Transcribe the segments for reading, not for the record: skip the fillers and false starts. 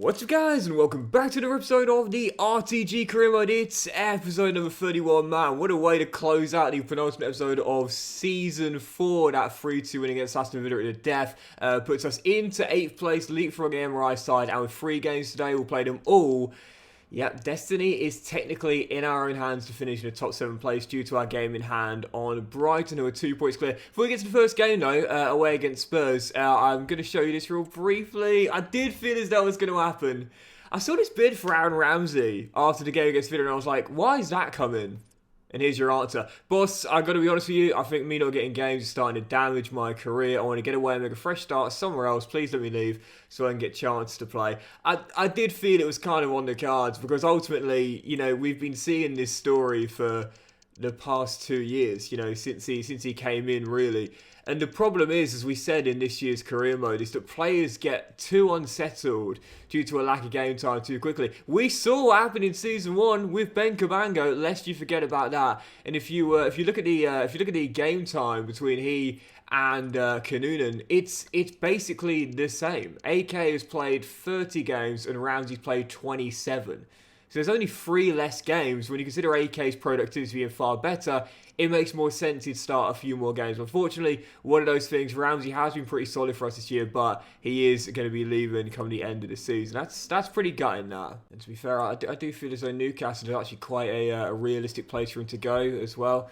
What's up guys, and welcome back to another episode of the RTG career mode. It's episode number 31, man. What a way to close out the penultimate episode of season 4. That 3-2 win against Aston Villa to death puts us into 8th place, leapfrog MRI side, and with 3 games today, we'll play them all. Yep, destiny is technically in our own hands to finish in the top 7 place due to our game in hand on Brighton, who are 2 points clear. Before we get to the first game, though, away against Spurs, I'm going to show you this real briefly. I did feel as though it was going to happen. I saw this bid for Aaron Ramsey after the game against Villa, and I was like, why is that coming? And here's your answer. Boss, I've got to be honest with you, I think me not getting games is starting to damage my career. I want to get away and make a fresh start somewhere else. Please let me leave so I can get a chance to play. I did feel it was kind of on the cards because ultimately, you know, we've been seeing this story for the past 2 years, you know, since he came in, really. And the problem is, as we said in this year's career mode, is that players get too unsettled due to a lack of game time too quickly. We saw what happened in season 1 with Ben Cabango, lest you forget about that. And if you look at the game time between he and Kanunan, it's basically the same. AK has played 30 games and Ramsey's played 27. So there's only 3 less games. When you consider AK's productivity being far better, it makes more sense he'd start a few more games. Unfortunately, one of those things, Ramsey has been pretty solid for us this year, but he is going to be leaving come the end of the season. That's pretty gutting now. And to be fair, I do feel as though Newcastle is actually quite a realistic place for him to go as well.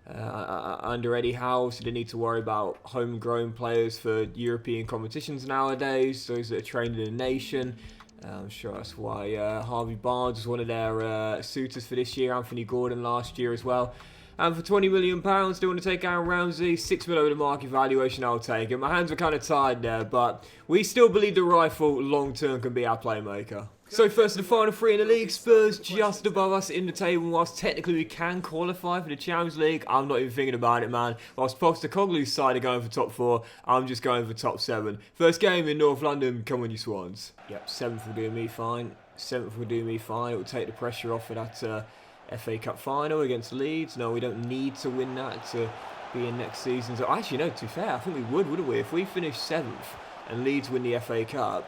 Under Eddie Howe, so they need to worry about homegrown players for European competitions nowadays, those that are trained in the nation. I'm sure that's why Harvey Barnes was one of their suitors for this year. Anthony Gordon last year as well. And for £20 million, they want to take Aaron Ramsey. 6 million over the market valuation, I'll take it. My hands were kind of tied there, but we still believe the rifle long-term can be our playmaker. So first of the final 3 in the league, Spurs just above us in the table. Whilst technically we can qualify for the Champions League, I'm not even thinking about it, man. Whilst Postecoglou's side are going for top 4, I'm just going for top 7. First game in North London, come on you Swans. Yep, 7th will do me fine. 7th will do me fine. It will take the pressure off of that FA Cup final against Leeds. No, we don't need to win that to be in next season. So actually, no, to be fair, I think we would, wouldn't we? If we finish 7th and Leeds win the FA Cup,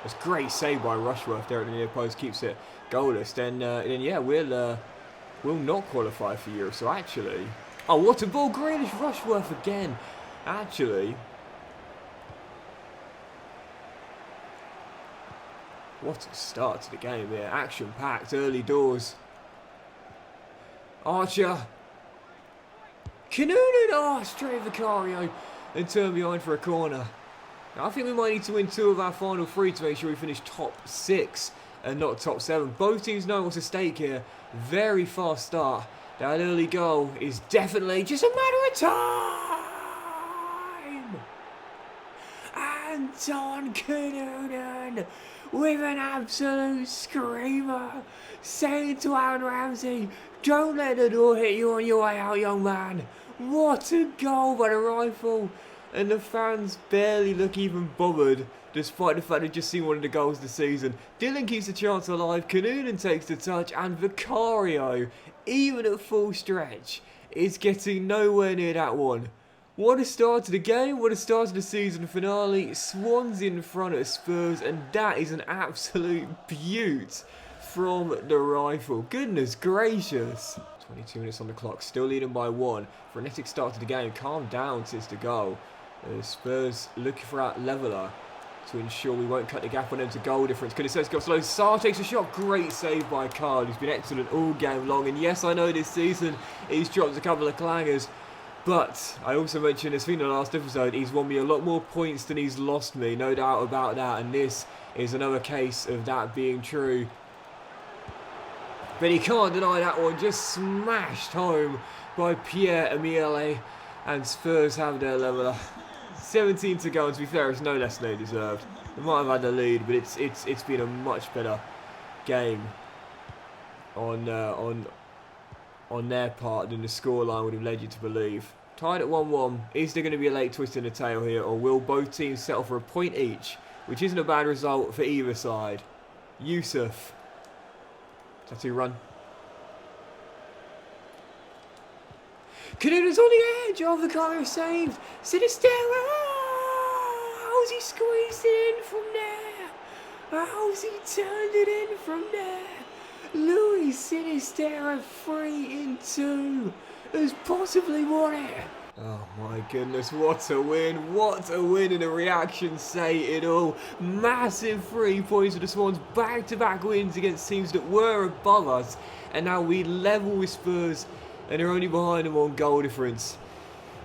it's a great save by Rushworth there at the near post, keeps it goalless. Then yeah, we'll not qualify for Europe. So actually, oh, what a ball! Grealish, Rushworth again. Actually, what a start to the game here. Action-packed, early doors. Archer. Kanunan, oh, straight Vicario and turn behind for a corner. Now, I think we might need to win 2 of our final 3 to make sure we finish top 6 and not top 7. Both teams know what's at stake here. Very fast start. That early goal is definitely just a matter of time. Anton Kanunan with an absolute screamer, saying to Aaron Ramsey, don't let the door hit you on your way out, young man. What a goal by the rifle. And the fans barely look even bothered, despite the fact they've just seen one of the goals this season. Dylan keeps the chance alive, Kanunan takes the touch, and Vicario, even at full stretch, is getting nowhere near that one. What a start to the game, what a start to the season finale. Swans in front of Spurs, and that is an absolute beaut from the rifle. Goodness gracious. 22 minutes on the clock, still leading by 1. Frenetic start to the game, calm down since the goal. Spurs looking for that leveller to ensure we won't cut the gap on them to goal difference. Kunisevski got slow. Sarr takes a shot. Great save by Carl, who's been excellent all game long. And yes, I know this season he's dropped a couple of clangers. But I also mentioned, as in the last episode, he's won me a lot more points than he's lost me. No doubt about that. And this is another case of that being true. But he can't deny that one. Just smashed home by Pierre-Emile. And Spurs have their leveller. 17 to go, and to be fair, it's no less than they deserved. They might have had the lead, but it's been a much better game on their part than the scoreline would have led you to believe. Tied at 1-1. Is there going to be a late twist in the tail here, or will both teams settle for a point each, which isn't a bad result for either side? Yusuf. Tattoo run. Kanunan's on the edge. Oh, Vicario saved. Sinister. How's he squeezed in from there? How's he turned it in from there? Louis Sinisterra 3-2 has possibly won it. Oh my goodness, what a win. What a win, and the reactions say it all. Massive 3 points for the Swans, back-to-back wins against teams that were above us, and now we level with Spurs and are only behind them on goal difference.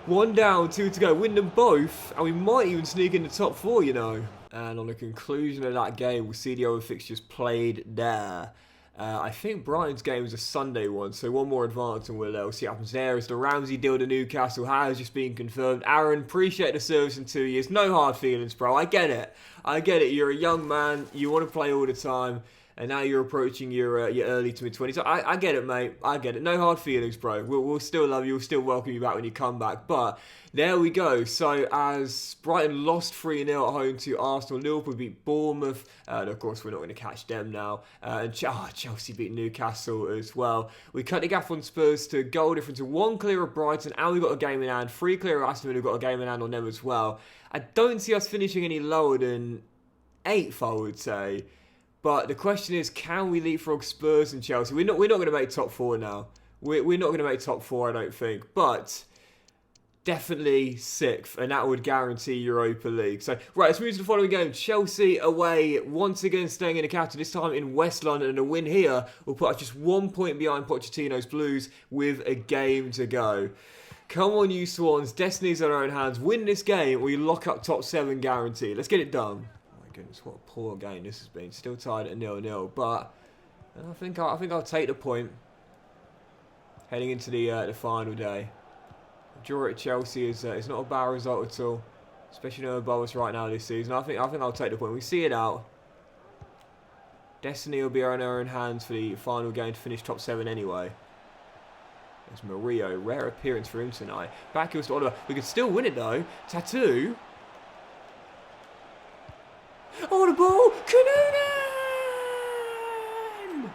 1 down, 2 to go. Win them both, and we might even sneak in the top 4, you know. And on the conclusion of that game, we'll see the other fixtures played there. I think Brighton's game is a Sunday one, so one more advance and we'll see what happens there. As the Ramsey deal to Newcastle has just been confirmed. Aaron, appreciate the service in 2 years. No hard feelings, bro. I get it. I get it. You're a young man. You want to play all the time. And now you're approaching your early to mid-20s. So I get it, mate. I get it. No hard feelings, bro. We'll still love you. We'll still welcome you back when you come back. But there we go. So as Brighton lost 3-0 at home to Arsenal, Liverpool beat Bournemouth. And of course, we're not going to catch them now. And Chelsea beat Newcastle as well. We cut the gap on Spurs to goal difference of 1 clear of Brighton. And we got a game in hand. 3 clear of Aston Villa. We've got a game in hand on them as well. I don't see us finishing any lower than 8th, I would say. But the question is, can we leapfrog Spurs and Chelsea? We're not going to make top 4 now. We're not going to make top 4, I don't think. But definitely 6th, and that would guarantee Europa League. So, right, let's move to the following game. Chelsea away, once again staying in the capital, this time in West London. And a win here will put us just 1 point behind Pochettino's Blues with a game to go. Come on, you Swans. Destiny's in our own hands. Win this game, or we lock up top 7 guarantee. Let's get it done. Goodness, what a poor game this has been. Still tied at 0-0, but I think I'll take the point heading into the final day. A draw at Chelsea is not a bad result at all, especially no above us right now this season. I think I'll take the point. We see it out. Destiny will be in our own hands for the final game to finish top 7 anyway. There's Murillo, rare appearance for him tonight. Back heels to Oliver. We could still win it though. Tattoo. Oh, the ball! Noonan!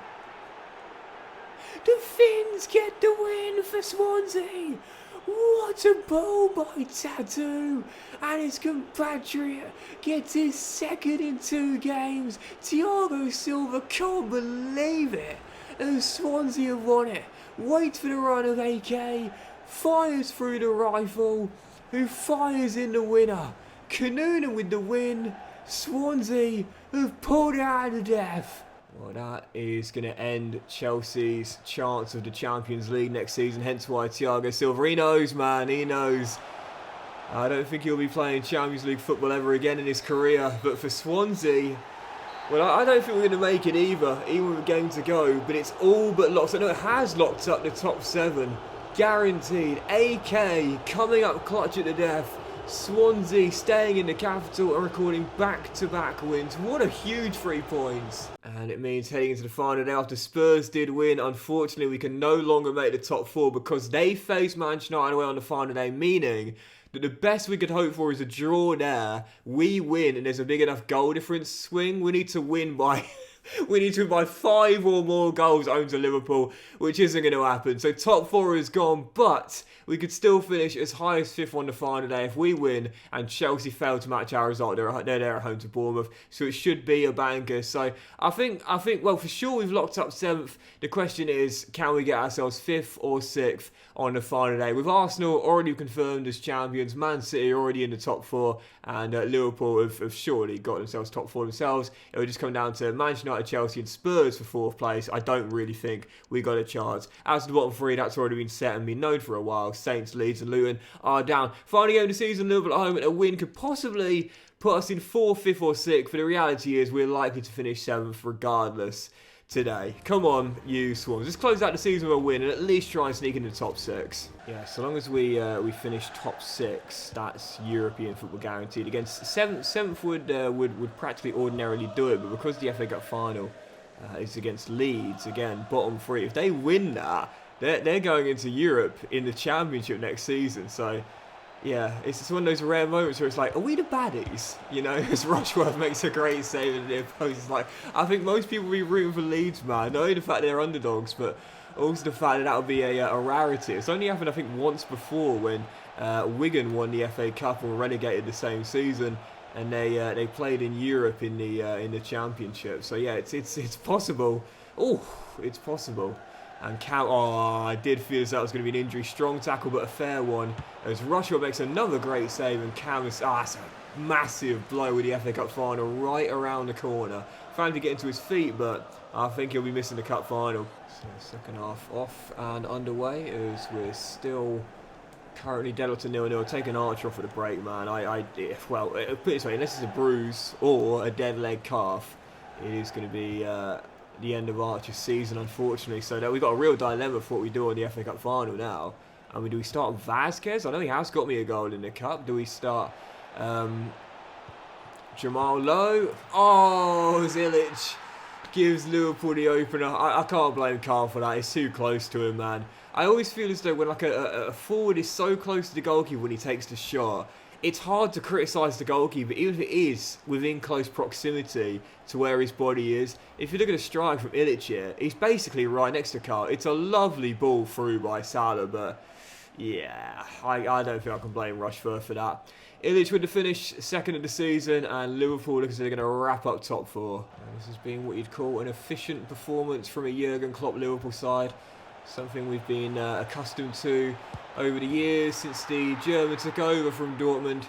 The Finns get the win for Swansea! What a ball by Tattoo! And his compatriot gets his 2nd in 2 games. Thiago Silva can't believe it. And Swansea have won it. Waits for the run of AK. Fires through the rifle. Who fires in the winner? Noonan with the win. Swansea have pulled it out of the death. Well, that is going to end Chelsea's chance of the Champions League next season. Hence why Thiago Silva, he knows, man, he knows. I don't think he'll be playing Champions League football ever again in his career. But for Swansea, well, I don't think we're going to make it either, even with a game to go. But it's all but locked. I know it has locked up the top 7. Guaranteed. AK coming up clutch at the death. Swansea staying in the capital and recording back-to-back wins. What a huge 3 points. And it means heading into the final day after Spurs did win. Unfortunately, we can no longer make the top 4 because they face Manchester United away on the final day, meaning that the best we could hope for is a draw there. We win and there's a big enough goal difference swing. We need to win by... We need to win by 5 or more goals home to Liverpool, which isn't going to happen. So top 4 is gone, but we could still finish as high as 5th on the final day if we win and Chelsea fail to match our result. They're there at home to Bournemouth, so it should be a banker. So I think, well, for sure we've locked up 7th. The question is, can we get ourselves 5th or 6th on the final day? With Arsenal already confirmed as champions, Man City already in the top 4, and Liverpool have surely got themselves top 4 themselves. It will just come down to Manchester United, Chelsea and Spurs for 4th place. I don't really think we got a chance. As to the bottom 3, that's already been set and been known for a while. Saints, Leeds and Luton are down. Final game of the season, Liverpool at home, and a win could possibly put us in 4th, 5th or 6th. But the reality is we're likely to finish 7th regardless today. Come on, you Swans. Let's close out the season with a win and at least try and sneak into the top 6. Yeah, so long as we finish top 6, that's European football guaranteed. Against 7th would practically ordinarily do it, but because the FA Cup final is against Leeds, again, bottom 3, if they win that, they're going into Europe in the Championship next season. So yeah, it's just one of those rare moments where it's like, are we the baddies? You know, as Rushworth makes a great save in the post. It's like, I think most people will be rooting for Leeds, man. Not only the fact they're underdogs, but also the fact that would be a rarity. It's only happened, I think, once before when Wigan won the FA Cup and were relegated the same season. and they played in Europe in the championship. So yeah, it's possible. Oh, it's possible. And Cam, I did feel as that was going to be an injury. Strong tackle, but a fair one. As Rushford makes another great save, and Cam is, that's a massive blow with the FA Cup final right around the corner. Found to get into his feet, but I think he'll be missing the cup final. So second half off and underway as we're still currently dead to 0-0. Taking Archer off at the break, man. Well, put it this way, unless it's a bruise or a dead leg calf, it is going to be the end of Archer's season, unfortunately. So we've got a real dilemma for what we do in the FA Cup final now. I mean, do we start Vasquez? I know he has got me a goal in the cup. Do we start Jamal Lowe? Oh, Zilic gives Liverpool the opener. I can't blame Carl for that. It's too close to him, man. I always feel as though when like a forward is so close to the goalkeeper when he takes the shot, it's hard to criticise the goalkeeper, even if it is within close proximity to where his body is. If you look at a strike from Ilic here, he's basically right next to Carl. It's a lovely ball through by Salah, but yeah, I don't think I can blame Rushford for that. Ilic with the finish, second of the season, and Liverpool looks like they're going to wrap up top four. And this has been what you'd call an efficient performance from a Jurgen Klopp Liverpool side. Something we've been accustomed to over the years since the German took over from Dortmund.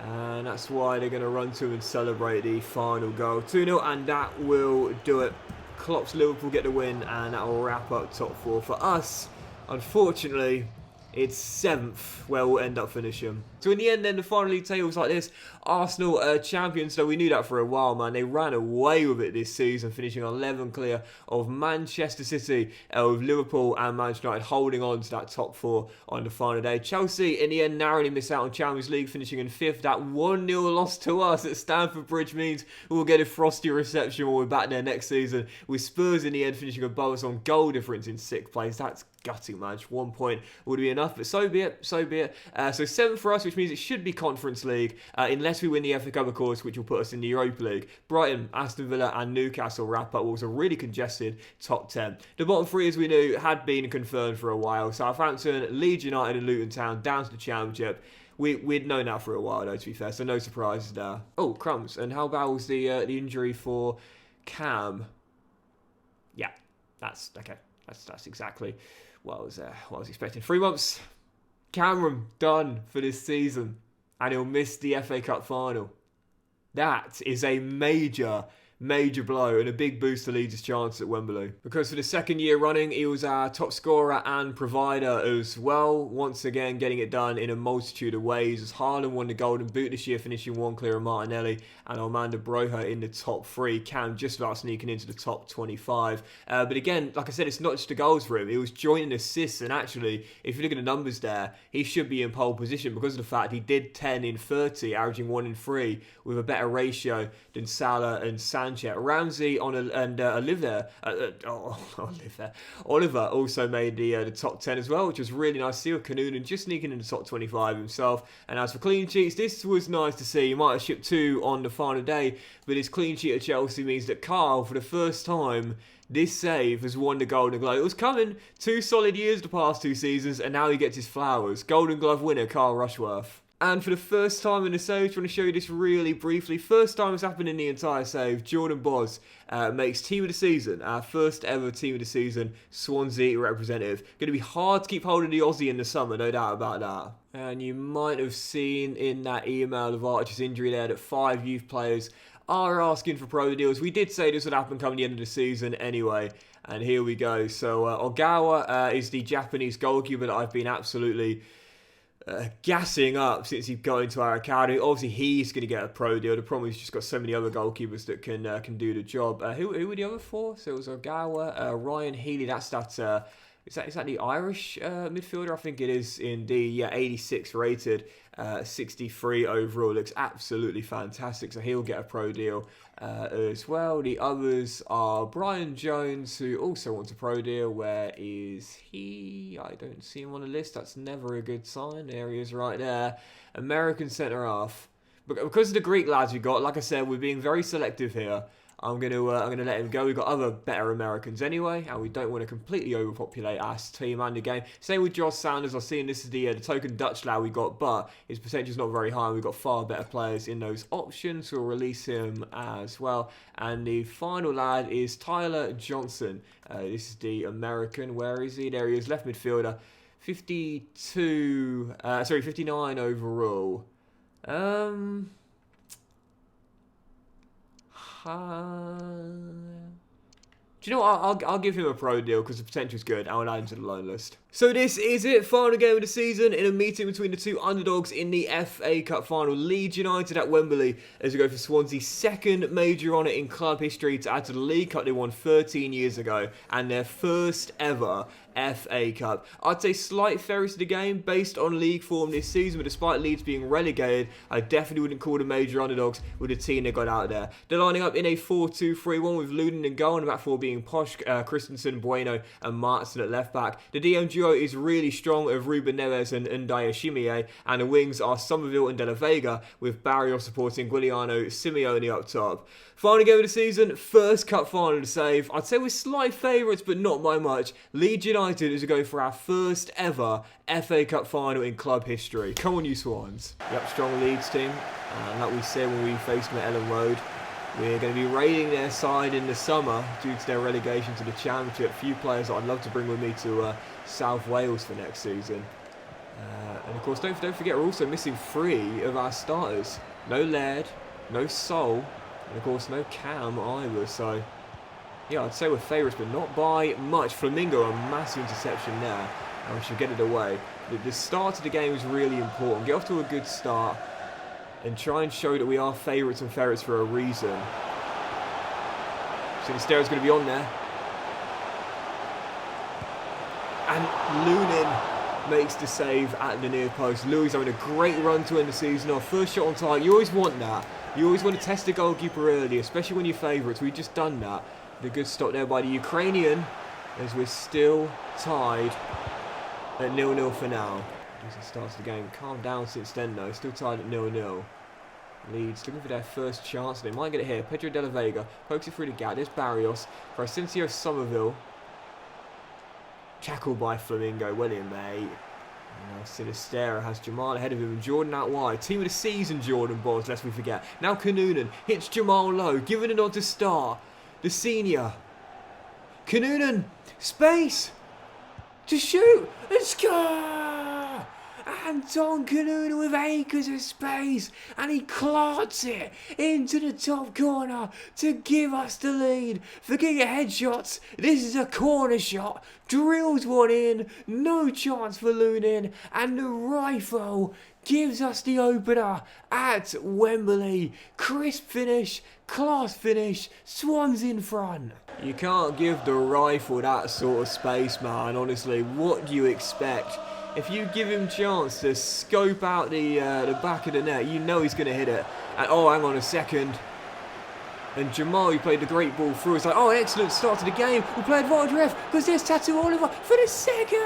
And that's why they're going to run to and celebrate the final goal. 2-0, and that will do it. Klopp's Liverpool get the win, and that will wrap up top four. For us, unfortunately, it's 7th where we'll end up finishing. So in the end then, the final league tables like this. Arsenal are champions, so we knew that for a while, man. They ran away with it this season, finishing 11 clear of Manchester City, with Liverpool and Manchester United holding on to that top four on the final day. Chelsea, in the end, narrowly miss out on Champions League, finishing in 5th. That 1-0 loss to us at Stamford Bridge means we'll get a frosty reception when we're back there next season, with Spurs in the end finishing above us on goal difference in 6th place. That's gutting, man. Just 1 point would be enough, but so be it, so be it. So 7th for us, which means it should be Conference League, unless we win the FA Cup, of course, which will put us in the Europa League. Brighton, Aston Villa and Newcastle wrap up what was a really congested top 10. The bottom 3, as we knew, had been confirmed for a while. Southampton, Leeds United and Luton Town down to the Championship. We'd known that for a while, though, to be fair, so no surprises there. Oh, crumbs. And how bad was the injury for Cam? Yeah, that's okay. That's exactly what I was expecting. 3 months. Cameron done for this season, and he'll miss the FA Cup final. That is a major blow and a big boost to Leeds' chance at Wembley. Because for the 2nd year running, he was our top scorer and provider as well. Once again, getting it done in a multitude of ways. As Haaland won the Golden Boot this year, finishing 1 clear of Martinelli and Armando Broja in the top 3. Cam just about sneaking into the top 25. But again, like I said, it's not just the goals for him. It was joint assists, and actually, if you look at the numbers there, he should be in pole position because of the fact he did 10 in 30, averaging 1 in 3, with a better ratio than Salah and Sanchez. Ramsey and Oliver also made the top 10 as well, which was really nice to see, with Kanunen just sneaking in the top 25 himself. And as for clean sheets, this was nice to see. He might have shipped 2 on the final day, but his clean sheet at Chelsea means that Carl, for the first time this save, has won the Golden Glove. It was coming 2 solid years the past 2 seasons, and now he gets his flowers. Golden Glove winner Carl Rushworth. And for the first time in the save, I want to show you this really briefly. First time it's happened in the entire save. Jordan Boz makes Team of the Season, our first ever Team of the Season Swansea representative. Going to be hard to keep hold of the Aussie in the summer, no doubt about that. And you might have seen in that email of Archer's injury there that 5 youth players are asking for pro deals. We did say this would happen come the end of the season anyway. And here we go. So Ogawa is the Japanese goalkeeper that I've been absolutely gassing up since he's got into our academy. Obviously, he's going to get a pro deal. The problem is he's just got so many other goalkeepers that can do the job. Who were the other 4? So it was Ogawa, Ryan Healy. That's that. Is that the Irish midfielder? I think it is indeed. Yeah, 86 rated, 63 overall. Looks absolutely fantastic. So he'll get a pro deal as well. The others are Brian Jones, who also wants a pro deal. Where is he? I don't see him on the list. That's never a good sign. There he is right there. American centre half. Because of the Greek lads we got, like I said, we're being very selective here. I'm gonna let him go. We've got other better Americans anyway, and we don't want to completely overpopulate our team and the game. Same with Josh Sanders. I've seen this is the token Dutch lad we got, but his potential is not very high. We've got far better players in those options, so we'll release him as well. And the final lad is Tyler Johnson. This is the American. Where is he? There he is, left midfielder. 59 overall. Do you know what? I'll give him a pro deal because the potential is good. I'll add him to the loan list. So this is it. Final game of the season in a meeting between the two underdogs in the FA Cup final. Leeds United at Wembley as we go for Swansea's second major honour in club history to add to the League Cup they won 13 years ago and their first ever FA Cup. I'd say slight favourites to the game based on league form this season, but despite Leeds being relegated, I definitely wouldn't call the major underdogs with the team they got out there. They're lining up in a 4-2-3-1 with Lunin and goal, and the back four being Posh, Christensen, Bueno and Martin at left back. The DM duo is really strong of Ruben Neves and Ndaya Shimier, and the wings are Somerville and De La Vega with Barrios supporting Giuliano Simeone up top. Final game of the season, first cup final to save. I'd say we're slight favourites, but not by much. Leeds United is going for our first ever FA Cup final in club history. Come on, you Swans. Yep, strong Leeds team. And like we said when we faced them at Ellen Road, we're going to be raiding their side in the summer due to their relegation to the Championship. A few players that I'd love to bring with me to South Wales for next season. And of course, don't forget, we're also missing 3 of our starters. No Laird, no Sol, and of course no Cam either. So yeah, I'd say we're favourites, but not by much. Flamingo, a massive interception there, and we should get it away. The start of the game is really important. Get off to a good start and try and show that we are favourites and ferrets for a reason. Sinisterra's going to be on there. And Lunin makes the save at the near post. Louis having a great run to end the season off. First shot on target. You always want that. You always want to test the goalkeeper early, especially when you're favourites. We've just done that. The good stop there by the Ukrainian, as we're still tied at 0-0 for now. As it starts the game, calmed down since then though. Still tied at 0-0. Leeds looking for their first chance. They might get it here. Pedro De La Vega pokes it through the gap. There's Barrios. Crescencio Somerville. Tackled by Flamingo. Well in, mate. Now Sinisterra has Jamal ahead of him and Jordan out wide. Team of the season, Jordan Bonds, lest we forget. Now Kanunan hits Jamal low, giving it on to Star, the senior. Kanunan, space to shoot and score! Anton Kanunan with acres of space, and he clots it into the top corner to give us the lead. Forget your headshots, this is a corner shot. Drills one in, no chance for Lunin, and the rifle gives us the opener at Wembley. Crisp finish, class finish, Swans in front. You can't give the rifle that sort of space, man, honestly. What do you expect? If you give him chance to scope out the back of the net, you know he's going to hit it. And oh, hang on a second. And Jamal, who played the great ball through, is like, oh, excellent start to the game. We'll play advantage ref because there's Tattoo Oliver for the second.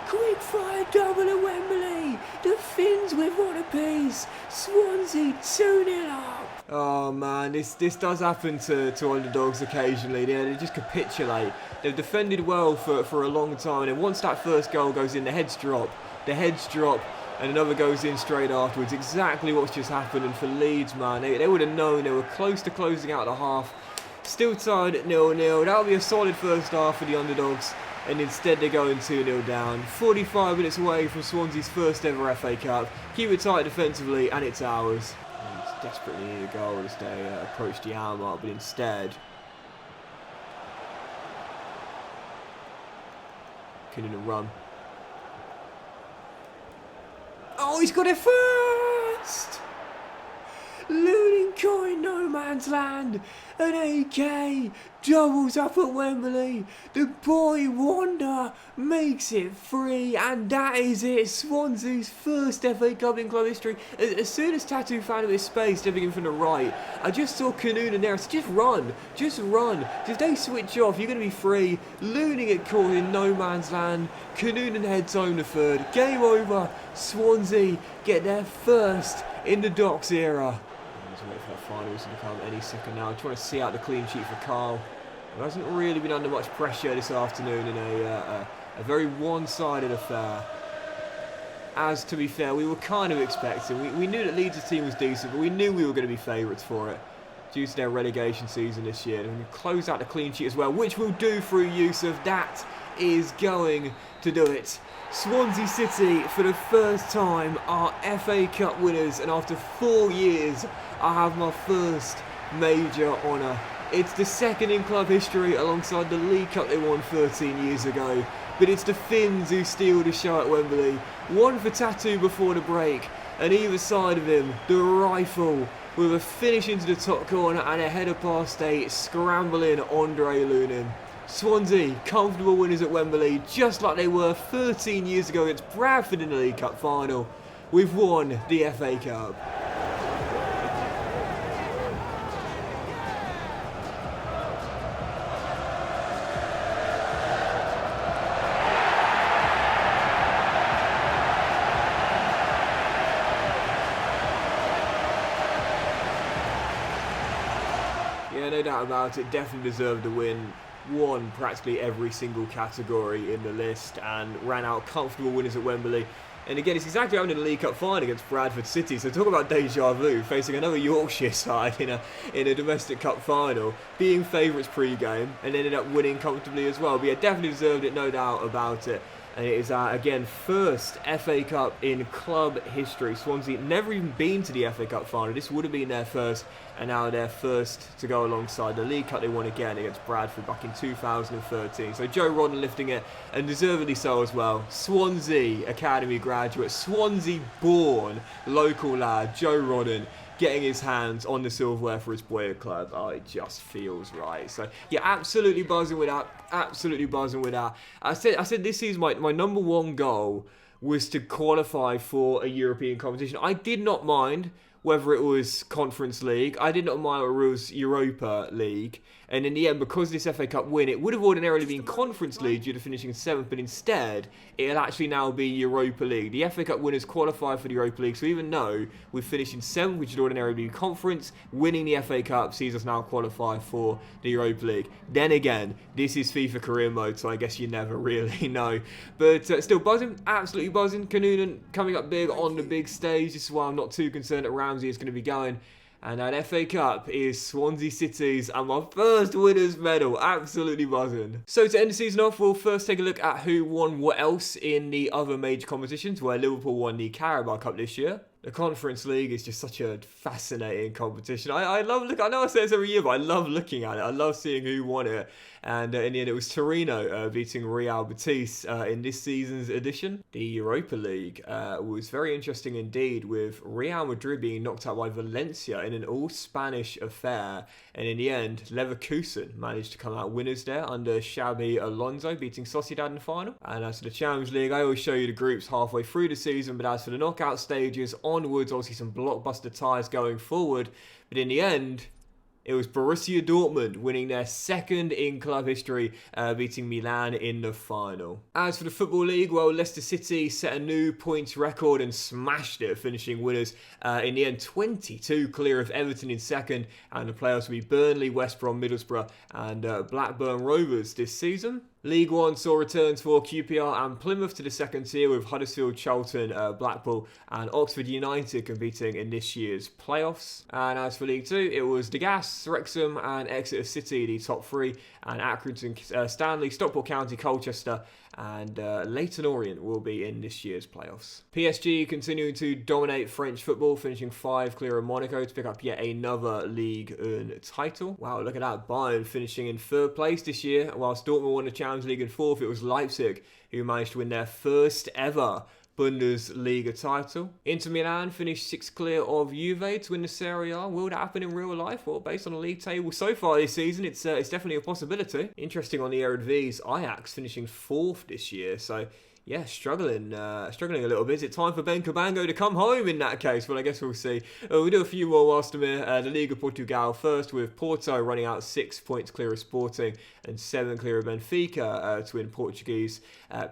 Quick fire double at Wembley. The Finns with one apiece. Swansea 2-0 up. Oh man, this does happen to underdogs occasionally. They just capitulate. They've defended well for a long time, and once that first goal goes in, the heads drop, and another goes in straight afterwards. Exactly what's just happened, and for Leeds, man, they would have known. They were close to closing out the half. Still tied at 0-0. That'll be a solid first half for the underdogs, and instead they're going 2-0 down. 45 minutes away from Swansea's first ever FA Cup. Keep it tight defensively, and it's ours. Leeds desperately need a goal as they approach the hour mark, but instead, couldn't run. Oh, he's got it first! Looting coin, no man's land. An AK doubles up at Wembley. The boy Wanda makes it 3, and that is it. Swansea's first FA Cup in club history. As soon as Tattoo found a bit of space stepping in from the right, I just saw Kanunan there. I said, just run. If they switch off, you're going to be free. Looting it caught in no man's land. Kanunan heads home the third. Game over. Swansea get their first in the Docks era. to wait for that final whistle to come any second now. I'm trying to see out the clean sheet for Carl, who hasn't really been under much pressure this afternoon in a very one-sided affair. As, to be fair, we were kind of expecting. We knew that Leeds' team was decent, but we knew we were going to be favourites for it due to their relegation season this year. And we close out the clean sheet as well, which we'll do through Yusuf. That is going to do it. Swansea City, for the first time, are FA Cup winners, and after 4 years, I have my first major honour. It's the second in club history alongside the League Cup they won 13 years ago. But it's the Finns who steal the show at Wembley. One for Tattoo before the break, and either side of him, the rifle, with a finish into the top corner and a header past a scrambling Andre Lunin. Swansea, comfortable winners at Wembley, just like they were 13 years ago against Bradford in the League Cup final. We've won the FA Cup. Yeah, no doubt about it, definitely deserved a win. Won practically every single category in the list and ran out comfortable winners at Wembley. And again, it's exactly what happened in the League Cup final against Bradford City. So talk about deja vu, facing another Yorkshire side in a domestic cup final, being favourites pre-game and ended up winning comfortably as well. But yeah, definitely deserved it, no doubt about it. And it is, again, first FA Cup in club history. Swansea never even been to the FA Cup final. This would have been their first, and now their first to go alongside the League Cup they won again against Bradford back in 2013. So Joe Rodden lifting it, and deservedly so as well. Swansea Academy graduate, Swansea-born local lad, Joe Rodden, getting his hands on the silverware for his boyhood club. Oh, it just feels right. So, yeah, absolutely buzzing with that. Absolutely buzzing with that. I said this is my number one goal was to qualify for a European competition. I did not mind whether it was Conference League. I did not mind whether it was Europa League. And in the end, because this FA Cup win, it would have ordinarily been Conference League due to finishing 7th, but instead, it'll actually now be Europa League. The FA Cup winners qualify for the Europa League, so even though we finished in 7th, which would ordinarily be Conference, winning the FA Cup sees us now qualify for the Europa League. Then again, this is FIFA career mode, so I guess you never really know. But still buzzing, absolutely buzzing. Kanunen coming up big on the big stage. This is why I'm not too concerned that Ramsey is going to be going. And that FA Cup is Swansea City's and my first winner's medal. Absolutely buzzing. So to end the season off, we'll first take a look at who won what else in the other major competitions, where Liverpool won the Carabao Cup this year. The Conference League is just such a fascinating competition. I love looking. I know I say this every year, but I love looking at it. I love seeing who won it. And in the end, it was Torino beating Real Betis in this season's edition. The Europa League was very interesting indeed, with Real Madrid being knocked out by Valencia in an all-Spanish affair. And in the end, Leverkusen managed to come out winners there under Xabi Alonso, beating Sociedad in the final. And as for the Champions League, I always show you the groups halfway through the season, but as for the knockout stages, onwards, obviously some blockbuster ties going forward. But in the end, it was Borussia Dortmund winning their second in club history, beating Milan in the final. As for the Football League, well, Leicester City set a new points record and smashed it, finishing winners in the end 22 clear of Everton in second, and the playoffs will be Burnley, West Brom, Middlesbrough and Blackburn Rovers this season. League One saw returns for QPR and Plymouth to the second tier, with Huddersfield, Charlton, Blackpool and Oxford United competing in this year's playoffs. And as for League Two, it was De Gas, Wrexham and Exeter City, the top three, and Accrington, Stanley, Stockport County, Colchester and Leyton Orient will be in this year's playoffs. PSG continuing to dominate French football, finishing 5 clear of Monaco to pick up yet another Ligue 1 title. Wow, look at that. Bayern finishing in 3rd place this year, whilst Dortmund won the Champions League in 4th. It was Leipzig who managed to win their first ever Bundesliga title. Inter Milan finished 6 clear of Juve to win the Serie A. Will that happen in real life? Well, based on the league table so far this season, it's definitely a possibility. Interesting on the Eredivisie, Ajax finishing 4th this year. So Yeah, struggling a little bit. Is it time for Ben Cabango to come home in that case? Well, I guess we'll see. We'll do a few more whilst I'm here. The Liga Portugal first, with Porto running out 6 points clear of Sporting and 7 clear of Benfica to win Portuguese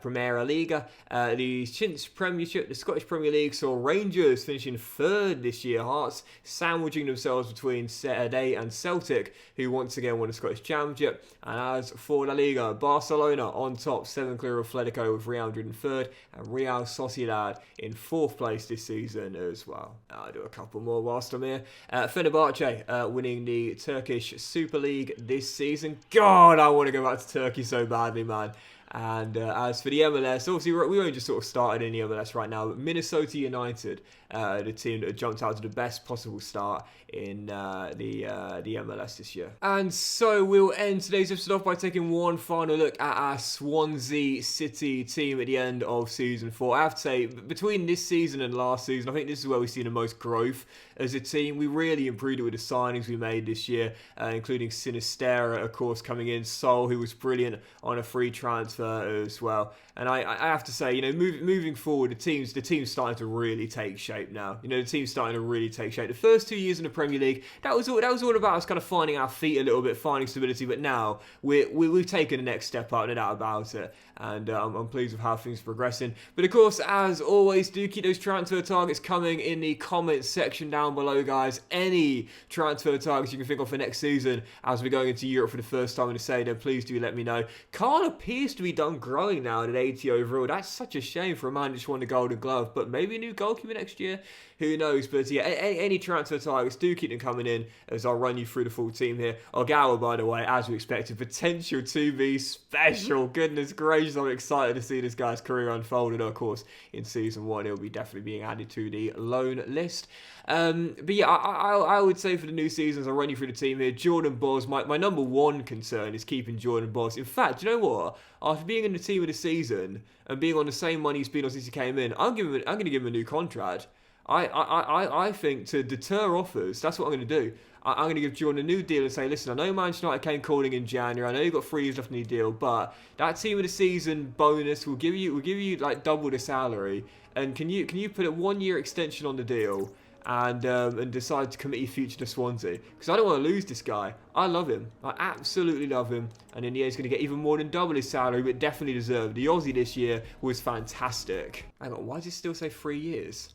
Primeira Liga. The Chints Premiership, the Scottish Premier League, saw Rangers finishing third this year. Hearts sandwiching themselves between Saturday and Celtic, who once again won the Scottish Championship. And as for La Liga, Barcelona on top, 7 clear of Atletico with Real Madrid in third, and Real Sociedad in fourth place this season as well. I'll do a couple more whilst I'm here. Fenerbahce winning the Turkish Super League this season. God, I want to go back to Turkey so badly, man. And as for the MLS, obviously we only just sort of started in the MLS right now, but Minnesota United, the team that jumped out to the best possible start in the MLS this year. And so we'll end today's episode off by taking one final look at our Swansea City team at the end of Season 4. I have to say, between this season and last season, I think this is where we've seen the most growth as a team. We really improved it with the signings we made this year, including Sinistera, of course, coming in, Sol, who was brilliant on a free transfer as well. And I have to say, moving forward, the team's starting to really take shape now. The team's starting to really take shape. The first 2 years in the Premier League, that was all about us kind of finding our feet a little bit, finding stability. But now we've taken the next step up, no doubt about it. And I'm pleased with how things are progressing. But of course, as always, do keep those transfer targets coming in the comments section down below, guys. Any transfer targets you can think of for next season as we're going into Europe for the first time in a say, then please do let me know. Carl appears to be done growing now at 80 overall. That's such a shame for a man who just won the Golden Glove. But maybe a new goalkeeper next year. Who knows? But yeah, any transfer targets, do keep them coming in as I'll run you through the full team here. Ogawa, by the way, as we expected, potential to be special. Goodness gracious, I'm excited to see this guy's career unfold. And of course, in Season 1, he'll be definitely being added to the loan list. But yeah, I would say for the new seasons, I'll run you through the team here. Jordan Boss, my number one concern is keeping Jordan Boss. In fact, do you know what? After being in the team of the season and being on the same money he's been on since he came in, I'm going to give him a new contract. I think to deter offers, that's what I'm going to do. I'm going to give Jordan a new deal and say, listen, I know Manchester United came calling in January. I know you've got 3 years left in your deal, but that team of the season bonus will give you like double the salary. And can you put a 1-year extension on the deal and decide to commit your future to Swansea? Because I don't want to lose this guy. I love him. I absolutely love him. And in the end, he's going to get even more than double his salary, but definitely deserved. The Aussie this year was fantastic. Hang on, why does it still say 3 years?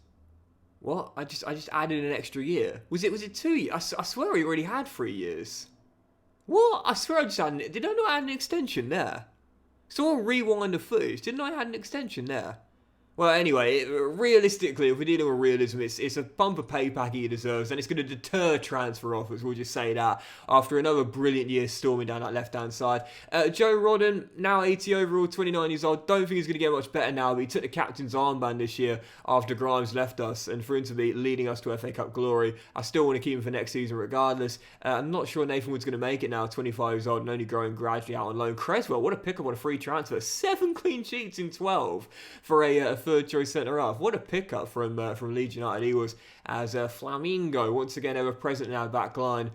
What? I just added an extra year. Was it 2 years? I swear he already had 3 years. What? I swear I just added. Did I not add an extension there? Someone rewind the footage. Didn't I add an extension there? Well, anyway, realistically, if we're dealing with realism, it's a bumper pay packet he deserves, and it's going to deter transfer offers, we'll just say that, after another brilliant year storming down that left-hand side. Joe Rodden, now 80 overall, 29 years old, don't think he's going to get much better now, but he took the captain's armband this year after Grimes left us, and for him to be leading us to FA Cup glory, I still want to keep him for next season regardless. I'm not sure Nathan Wood's going to make it now, 25 years old, and only growing gradually out on loan. Creswell, what a pickup on a free transfer, 7 clean sheets in 12 for a third choice centre half. What a pickup from Leeds United he was, as Flamingo once again ever present in our back line.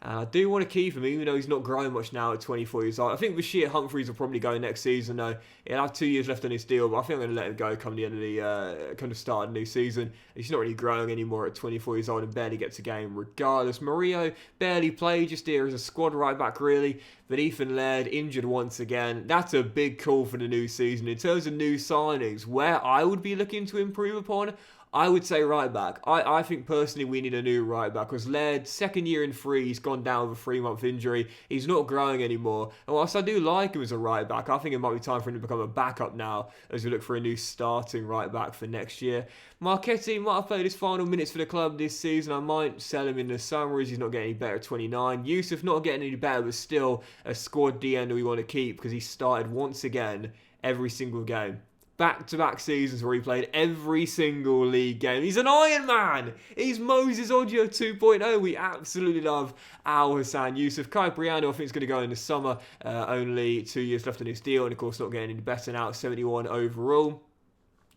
I do want to keep him, even though he's not growing much now at 24 years old. I think Bashir Humphreys will probably go next season, though. He'll have 2 years left on his deal, but I think I'm going to let him go come the end of the start of the new season. He's not really growing anymore at 24 years old and barely gets a game regardless. Murillo barely played, just here as a squad right back, really. But Ethan Laird injured once again. That's a big call for the new season. In terms of new signings, where I would be looking to improve upon, I would say right back. I think personally we need a new right back, because Laird, second year in 3, he's gone down with a 3-month injury. He's not growing anymore. And whilst I do like him as a right back, I think it might be time for him to become a backup now as we look for a new starting right back for next year. Marchetti might have played his final minutes for the club this season. I might sell him in the summer as he's not getting any better at 29. Yusuf not getting any better, but still a squad DN that we want to keep, because he started once again every single game. Back-to-back seasons where he played every single league game. He's an Iron Man! He's Moses Odio 2.0. We absolutely love Al Hassan Yusuf. Kai Briano, I think, is going to go in the summer. Only 2 years left on his deal, and of course not getting any better now, 71 overall.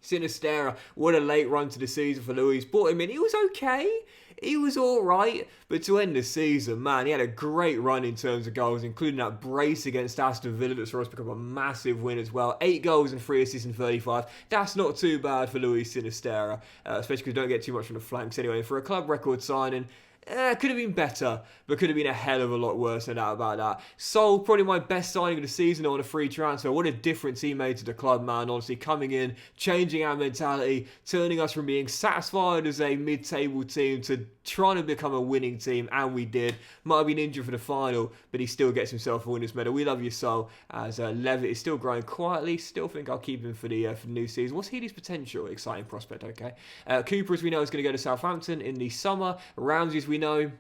Sinistera, what a late run to the season for Luis. Brought him in, he was okay. He was alright, but to end the season, man, he had a great run in terms of goals, including that brace against Aston Villa that saw us become a massive win as well. 8 goals and 3 assists in 35. That's not too bad for Luis Sinistera, especially because we don't get too much from the flanks anyway. For a club record signing, could have been better, but could have been a hell of a lot worse, no doubt about that. Sol, probably my best signing of the season on a free transfer. What a difference he made to the club, man. Honestly, coming in, changing our mentality, turning us from being satisfied as a mid-table team to trying to become a winning team, and we did. Might have been injured for the final, but he still gets himself a winner's medal. We love you, Sol, as Levitt is still growing quietly. Still think I'll keep him for the new season. What's Healy's potential? Exciting prospect, okay. Cooper, as we know, is going to go to Southampton in the summer. Ramsey, as we know,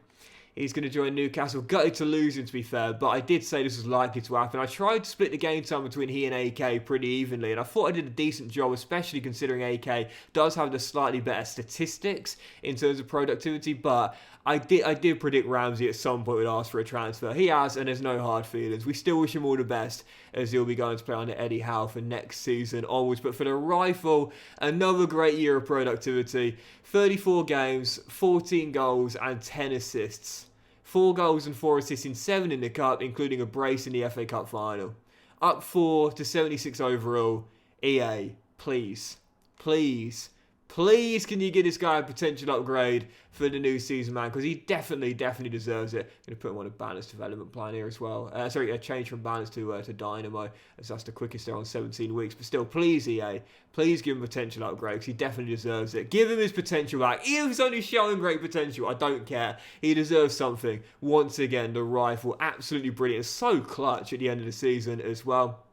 he's going to join Newcastle. Gutted to lose him, to be fair, but I did say this was likely to happen. I tried to split the game time between he and AK pretty evenly, and I thought I did a decent job, especially considering AK does have the slightly better statistics in terms of productivity, but I did predict Ramsey at some point would ask for a transfer. He has, and there's no hard feelings. We still wish him all the best, as he'll be going to play under Eddie Howe for next season onwards. But for the Rifle, another great year of productivity. 34 games, 14 goals and 10 assists. 4 goals and 4 assists in 7 in the Cup, including a brace in the FA Cup final. Up 4 to 76 overall. EA, please, please, please can you give this guy a potential upgrade for the new season, man, because he definitely deserves it. I'm going to put him on a balanced development plan here as well. A change from balance to Dynamo, as that's the quickest there on 17 weeks. But still, please, EA, please give him a potential upgrade, because he definitely deserves it. Give him his potential back. Even if he's only showing great potential, I don't care. He deserves something. Once again, the Rifle, absolutely brilliant. So clutch at the end of the season as well.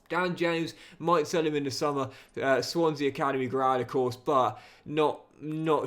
Dan James might sell him in the summer. Swansea Academy grad, of course, but not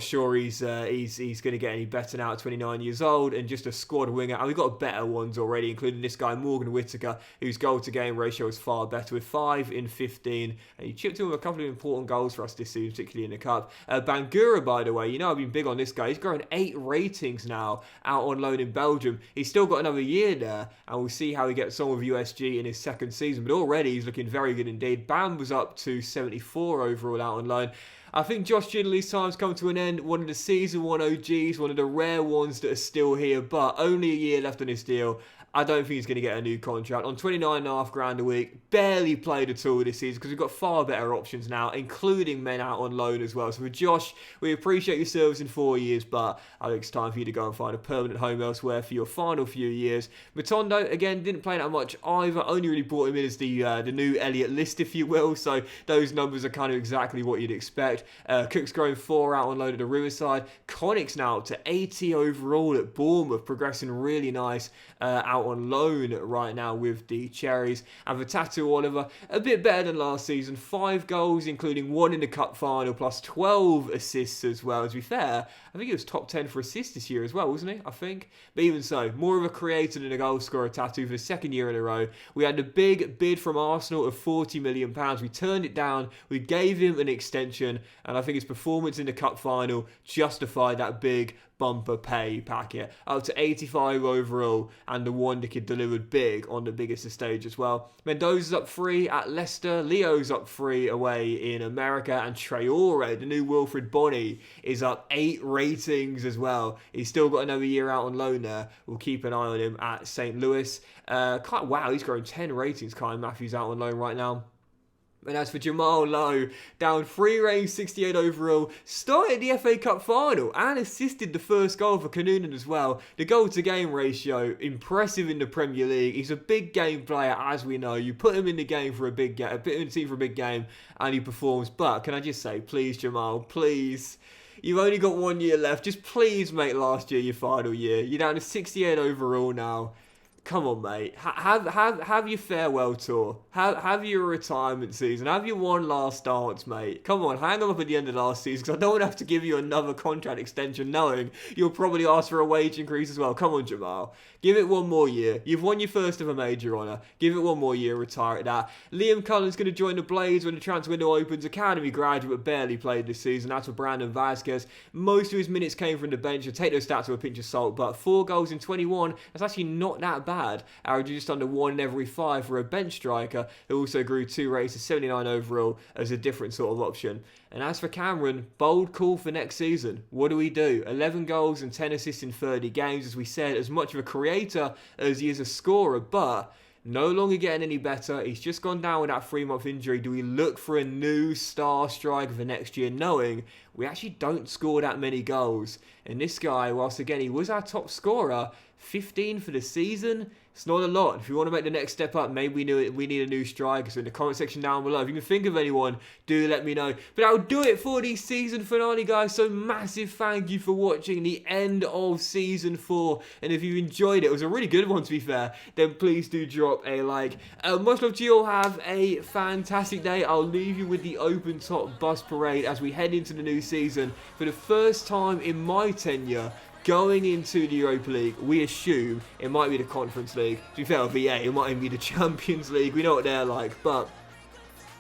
sure he's going to get any better now at 29 years old, and just a squad winger. And we've got better ones already, including this guy, Morgan Whittaker, whose goal-to-game ratio is far better with 5 in 15. And he chipped in with a couple of important goals for us this season, particularly in the Cup. Bangura, by the way, you know I've been big on this guy. He's growing 8 ratings now out on loan in Belgium. He's still got another year there, and we'll see how he gets on with USG in his second season. But already he's looking very good indeed. Bam was up to 74 overall out on loan. I think Josh Gidley's time's come to an end. One of the season 1 OGs, one of the rare ones that are still here, but only a year left on his deal. I don't think he's going to get a new contract. On $29.5 a week, barely played at all this season because we've got far better options now, including men out on loan as well. So for Josh, we appreciate your service in 4 years, but I think it's time for you to go and find a permanent home elsewhere for your final few years. Matondo, again, didn't play that much either. Only really brought him in as the new Elliott List, if you will. So those numbers are kind of exactly what you'd expect. Cook's growing 4 out on loan at the Riverside. Connick's now up to 80 overall at Bournemouth, progressing really nice out on loan right now with the Cherries. And for Tattoo Oliver, a bit better than last season. 5 goals, including 1 in the Cup final, plus 12 assists as well. To be fair, I think he was top 10 for assists this year as well, wasn't he? I think. But even so, more of a creator than a goal scorer, Tattoo, for the second year in a row. We had a big bid from Arsenal of £40 million. We turned it down. We gave him an extension, and I think his performance in the Cup final justified that big bumper pay packet, up to 85 overall, and the Wonder Kid delivered big on the biggest stage as well. Mendoza's up 3 at Leicester, Leo's up 3 away in America, and Traore, the new Wilfred Bonney, is up 8 ratings as well. He's still got another year out on loan there. We'll keep an eye on him at St. Louis. Wow, he's grown 10 ratings, Kyle Matthews out on loan right now. And as for Jamal Lowe, down 3 ratings, 68 overall, started the FA Cup final and assisted the first goal for Canunan as well. The goal-to-game ratio, impressive in the Premier League. He's a big game player, as we know. You put him in the game for a big game, put him in the team for a big game, and he performs. But can I just say, please, Jamal, please. You've only got 1 year left. Just please make last year your final year. You're down to 68 overall now. Come on, mate. Have your farewell tour. Have your retirement season. Have your one last dance, mate. Come on, hang up at the end of last season, because I don't want to have to give you another contract extension knowing you'll probably ask for a wage increase as well. Come on, Jamal. Give it 1 more year. You've won your first of a major honour. Give it 1 more year, retire at that. Liam Cullen's going to join the Blades when the transfer window opens. Academy graduate, but barely played this season. That's for Brandon Vasquez. Most of his minutes came from the bench. So take those stats with a pinch of salt, but 4 goals in 21. That's actually not that bad bad, averaging just under 1 in every 5 for a bench striker, who also grew 2 rates to 79 overall as a different sort of option. And as for Cameron, bold call for next season. What do we do? 11 goals and 10 assists in 30 games, as we said, as much of a creator as he is a scorer, but no longer getting any better. He's just gone down with that 3-month injury. Do we look for a new star striker for next year, knowing we actually don't score that many goals? And this guy, whilst again he was our top scorer, 15 for the season, it's not a lot. If you want to make the next step up, maybe we need a new striker. So in the comment section down below, if you can think of anyone, do let me know. But that'll do it for the season finale, guys. So massive thank you for watching the end of season 4. And if you enjoyed it, it was a really good one to be fair, then please do drop a like. Much love to you all. Have a fantastic day. I'll leave you with the open top bus parade as we head into the new season. For the first time in my tenure, going into the Europa League, we assume it might be the Conference League. To be fair with VA, it might even be the Champions League. We know what they're like, but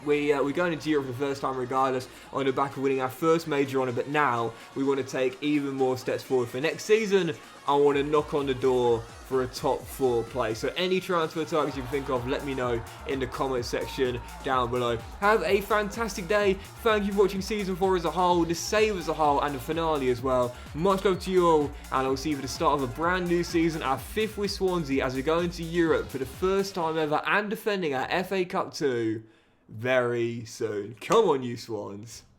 we're going into Europe for the first time regardless, on the back of winning our first major honour. But now we want to take even more steps forward. For next season, I want to knock on the door for a top 4 place. So any transfer targets you can think of, let me know in the comment section down below. Have a fantastic day. Thank you for watching season 4 as a whole, the save as a whole, and the finale as well. Much love to you all, and I'll see you for the start of a brand new season, our 5th with Swansea, as we go into Europe for the first time ever and defending our FA Cup 2 very soon. Come on, you Swans.